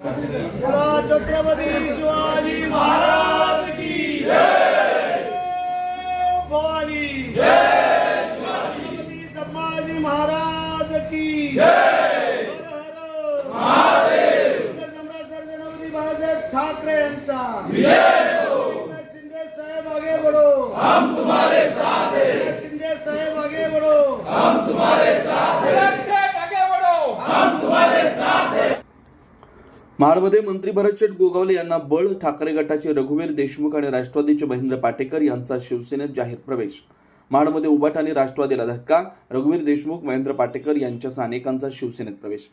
छत्रपती शिवाजी महाराज की जय, भवानी जय, छत्रपती संभाजी महाराज की जय, हर हर महादेव, सम्राट सर्वजनवरी बाळासाहेब ठाकरे यांचा शिंदे साहेब आगे बढ़ो, हम तुम्हारे साथ हैं, शिंदे साहेब आगे बढ़ो, हम तुम्हारे साथ हैं, आगे बढ़ो, हम तुम्हारे साथ हैं। महाडमध्ये मंत्री भरतशेठ गोगावले यांना बळ, ठाकरे गटाचे रघुवीर देशमुख आणि राष्ट्रवादीचे महेंद्र पाटेकर यांचा शिवसेनेत जाहीर प्रवेश। महाडमध्ये उभाट आणि राष्ट्रवादीला धक्का, रघुवीर देशमुख, महेंद्र पाटेकर यांच्यासह अनेकांचा शिवसेनेत प्रवेश।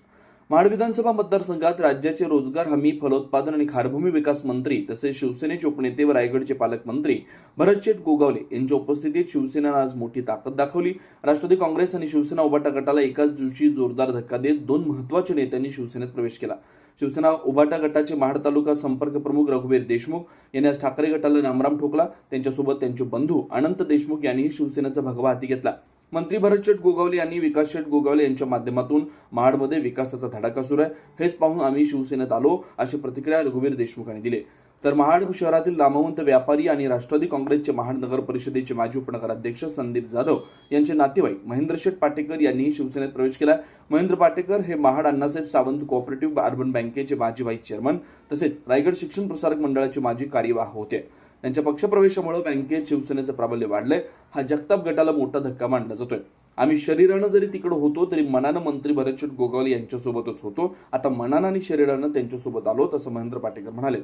महाड विधानसभा मतदारसंघात राज्याचे रोजगार हमी, फलोत्पादन आणि खारभूमी विकास मंत्री तसेच शिवसेनेचे उपनेते व रायगडचे पालकमंत्री भरतशेठ गोगावले यांच्या उपस्थितीत शिवसेनेने आज मोठी ताकद दाखवली। राष्ट्रवादी काँग्रेस आणि शिवसेना उभाटा गटाला एकाच दिवशी जोरदार धक्का देत दोन महत्त्वाच्या नेत्यांनी शिवसेनेत प्रवेश केला। शिवसेना उभाटा गटाचे महाड तालुका संपर्क प्रमुख रघुवीर देशमुख यांनी आज ठाकरे गटाला रामराम ठोकला। त्यांच्यासोबत त्यांचे बंधू अनंत देशमुख यांनीही शिवसेनेचा भगवा हाती घेतला। मंत्री भरतशेठ गोगावले यांनी विकासशेठ गोगावले यांच्या माध्यमातून महाडमध्ये विकासाचा धडाका सुरू आहे, हेच पाहून आम्ही शिवसेनेत आलो, अशी प्रतिक्रिया रघुवीर देशमुखांनी दिली। तर महाड शहरातील नामवंत व्यापारी आणि राष्ट्रवादी काँग्रेसचे महाड नगर परिषदेचे माजी उपनगराध्यक्ष संदीप जाधव यांचे नातेवाईक महेंद्रशेठ पाटेकर यांनीही शिवसेनेत प्रवेश केला। महेंद्र पाटेकर हे महाड अण्णासाहेब सावंत कोऑपरेटिव्ह अर्बन बँकेचे माजी व्हाईस चेअरमन तसेच रायगड शिक्षण प्रसारक मंडळाचे माजी कार्यवाह होते। त्यांच्या पक्षप्रवेशामुळे बँकेत शिवसेनेचं प्राबल्य वाढलंय, हा जगताप गटाला मोठा धक्का मानला जातोय। आम्ही शरीरानं जरी तिकडे होतो तरी मनानं मंत्री भरतशेठ गोगावले यांच्यासोबतच होतो, आता मनानं आणि शरीरानं त्यांच्यासोबत आलो, असं महेंद्र पाटेकर म्हणाले।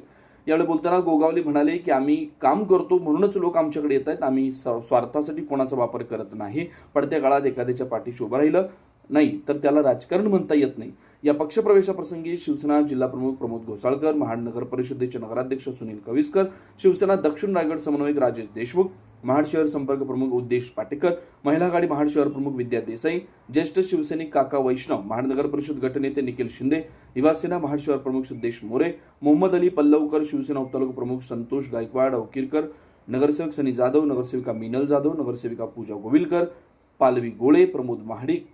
यावेळी बोलताना गोगावले म्हणाले की आम्ही काम करतो म्हणूनच लोक आमच्याकडे येत आहेत, आम्ही स्वार्थासाठी कोणाचा वापर करत नाही। पडत्या काळात एखाद्याच्या पाठीशी उभं राहिलं नाही तर त्याला राजकारण म्हणता येत नाही। या पक्षप्रवेशाप्रसंगी शिवसेना जिल्हा प्रमुख प्रमोद घोसाळकर, महाड नगर परिषदेचे नगराध्यक्ष सुनील कविस्कर, शिवसेना दक्षिण रायगड समन्वयक राजेश देशमुख, महाड शहर संपर्क प्रमुख उद्देश पाटेकर, महिला आघाडी महाड शहर प्रमुख विद्या देसाई, ज्येष्ठ शिवसैनिक काका वैष्णव, महाड नगर परिषद गटनेते निखिल शिंदे, युवासेना महाड शहर प्रमुख सिद्धेश मोरे, मोहम्मद अली पल्लवकर, शिवसेना उपतालुका प्रमुख संतोष गायकवाड अवकिरकर, नगरसेवक सनी जाधव, नगरसेविका मीनल जाधव, नगरसेविका पूजा गोविलकर, पालवी गोळे, प्रमोद महाडिक,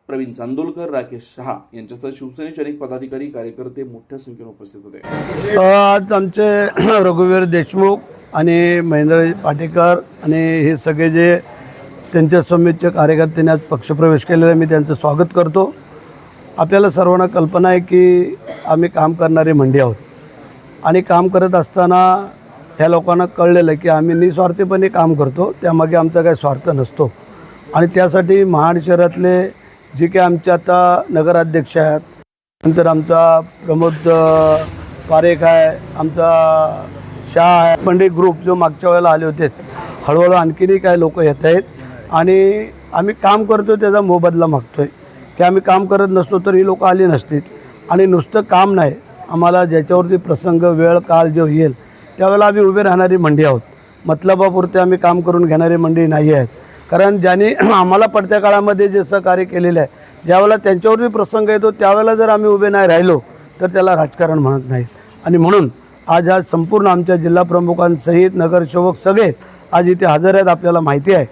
प्रवीण चांदोलकर, राकेश शहा यांच्यासह शिवसेनेचे अनेक पदाधिकारी कार्यकर्ते मोठ्या संख्येने उपस्थित होते। आज आमचे रघुवीर देशमुख आणि महेंद्र पाटेकर आणि हे सगळे जे त्यांच्या समितीचे कार्यकर्त्यांनी आज पक्षप्रवेश केलेला आहे, मी त्यांचं स्वागत करतो। आपल्याला सर्वांना कल्पना आहे की आम्ही काम करणारे मंडी आहोत आणि काम करत असताना ह्या लोकांना कळलेलं आहे की आम्ही निस्वार्थीपणे काम करतो, त्यामागे आमचा काही स्वार्थ नसतो आणि त्यासाठी महाड शहरातले जे काही आमचे आता नगराध्यक्ष आहेत, नंतर आमचा प्रमोद पारेख आहे, आमचा शाह आहे, मंडई ग्रुप जो मागच्या वेळेला आले होते, हळूहळू आणखीनही काही लोक येत आहेत आणि आम्ही काम करतो त्याचा मोबदला मागतो आहे की आम्ही काम करत नसतो तर ही लोक आली नसतील। आणि नुसतं काम नाही, आम्हाला ज्याच्यावरती प्रसंग वेळ काळ जो येईल त्यावेळेला आम्ही उभे राहणारी मंडी आहोत, मतलबापुरते आम्ही काम करून घेणारी मंडी नाही आहेत। कारण ज्यांनी आम्हाला पडत्या काळामध्ये जे सहकार्य केलेलं आहे, ज्यावेळेला त्यांच्यावरती प्रसंग येतो त्यावेळेला जर आम्ही उभे नाही राहिलो तर त्याला राजकारण म्हणत नाहीत। आणि म्हणून आज संपूर्ण आमच्या जिल्हा प्रमुखांसहित नगरसेवक सगळे आज इथे हजर आहेत। आपल्याला माहिती आहे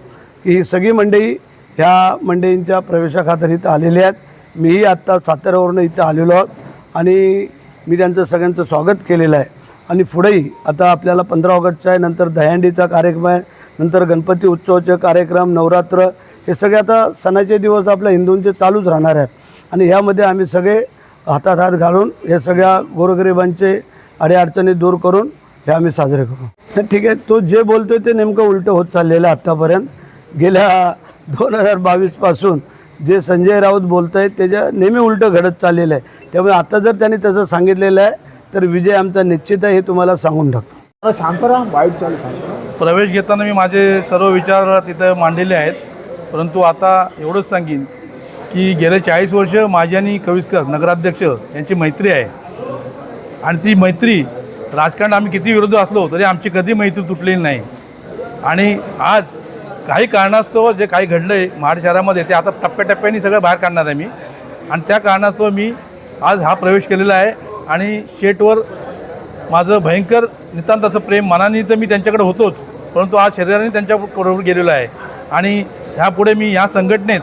की ही सगळी मंडळी ह्या मंडळींच्या प्रवेशाखातर इथं आलेली आहेत। मीही आत्ता साताऱ्यावरून इथं आलेलो आहोत आणि मी त्यांचं सगळ्यांचं स्वागत केलेलं आहे। आणि पुढेही आता आपल्याला 15 ऑगस्टचा आहे, नंतर दहीहंडीचा कार्यक्रम आहे, नंतर गणपती उत्सवाचे कार्यक्रम, नवरात्र, हे सगळे आता सणाचे दिवस आपल्या हिंदूंचे चालूच राहणार आहेत आणि ह्यामध्ये आम्ही सगळे हातात हात घालून हे सगळ्या गोरगरिबांचे अडीअडचणी दूर करून हे आम्ही साजरे करू। ठीक आहे, तो जे बोलतोय ते नेमकं उलटं होत चाललेलं आहे। आत्तापर्यंत गेल्या 2022 पासून जे संजय राऊत बोलत आहेत त्याच्या नेहमी उलटं घडत चाललेलं आहे। त्यामुळे आता जर त्यांनी तसं सांगितलेलं आहे तर विजय आमचा निश्चित आहे, हे तुम्हाला सांगून टाकतो। शांताराम वाईट चालू सांगतो। प्रवेश घेताना मी माझे सर्व विचार तिथं मांडलेले आहेत, परंतु आता एवढंच सांगेन की गेले 40 वर्ष माझी आणि कविस्कर नगराध्यक्ष यांची मैत्री आहे आणि ती मैत्री राजकारण आम्ही किती विरोधी असलो तरी आमची कधी मैत्री तुटलेली नाही। आणि आज काही कारणास्तव जे काही घडलं आहे महाड शहरामध्ये ते आता टप्प्याटप्प्याने सगळं बाहेर काढणार आहे मी, आणि त्या कारणास्तव मी आज हा प्रवेश केलेला आहे। आणि शेटवर माझं भयंकर नितांत असं प्रेम, मनाने तर मी त्यांच्याकडे होतोच, परंतु आज शरीराने त्यांच्याबरोबर गेलेलो आहे आणि ह्यापुढे मी ह्या संघटनेत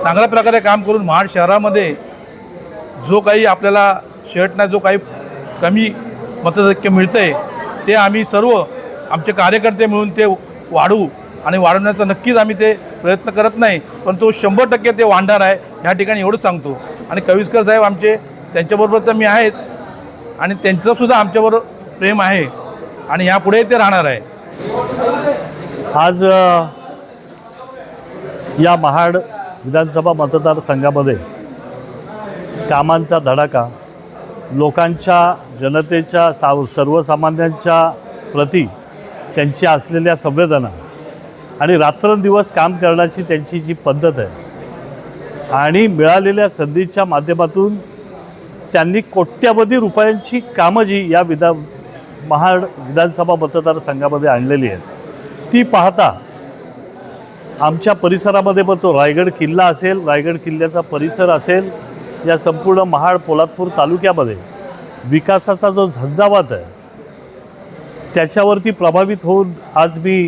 चांगल्या प्रकारे काम करून महाड शहरामध्ये जो काही आपल्याला शेवटना जो काही कमी मतधक्य मिळतं आहे ते आम्ही सर्व आमचे कार्यकर्ते मिळून ते वाढवू आणि वाढवण्याचा नक्कीच आम्ही ते प्रयत्न करत नाही, पण तो 100% ते वाढणार आहे ह्या ठिकाणी एवढंच सांगतो. आणि कविस्कर साहेब आमचे त्यांच्याबरोबर तर मी आहेच आणि त्यांचंसुद्धा आमच्याबरोबर प्रेम आहे आणि यापुढे ते राहणार आहे. आज या महाड विधानसभा मतदारसंघामध्ये कामांचा धडाका, लोकांच्या जनतेच्या सर्वसामान्यांच्या प्रती त्यांची असलेल्या संवेदना आणि रात्रंदिवस काम करण्याची त्यांची जी पद्धत आहे आणि मिळालेल्या संधीच्या माध्यमातून त्यांनी कोट्यवधी रुपयांची कामं जी या महाड विधानसभा मतदारसंघामध्ये आणलेली आहेत ती पाहता आमच्या परिसरामध्ये मग तो रायगड किल्ला असेल, रायगड किल्ल्याचा परिसर असेल, या संपूर्ण महाड पोलादपूर तालुक्यामध्ये विकासाचा जो झंझावात आहे त्याच्यावरती प्रभावित होऊन आज मी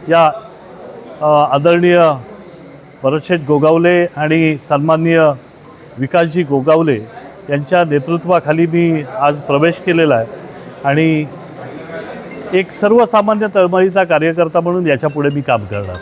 या आदरणीय भरतशेठ गोगावले आणि सन्माननीय विकासजी गोगावले यांच्या नेतृत्वाखाली मी आज प्रवेश केलेला आहे आणि एक सर्वसामान्य तळमळीचा कार्यकर्ता म्हणून याच्यापुढे मी काम करणार.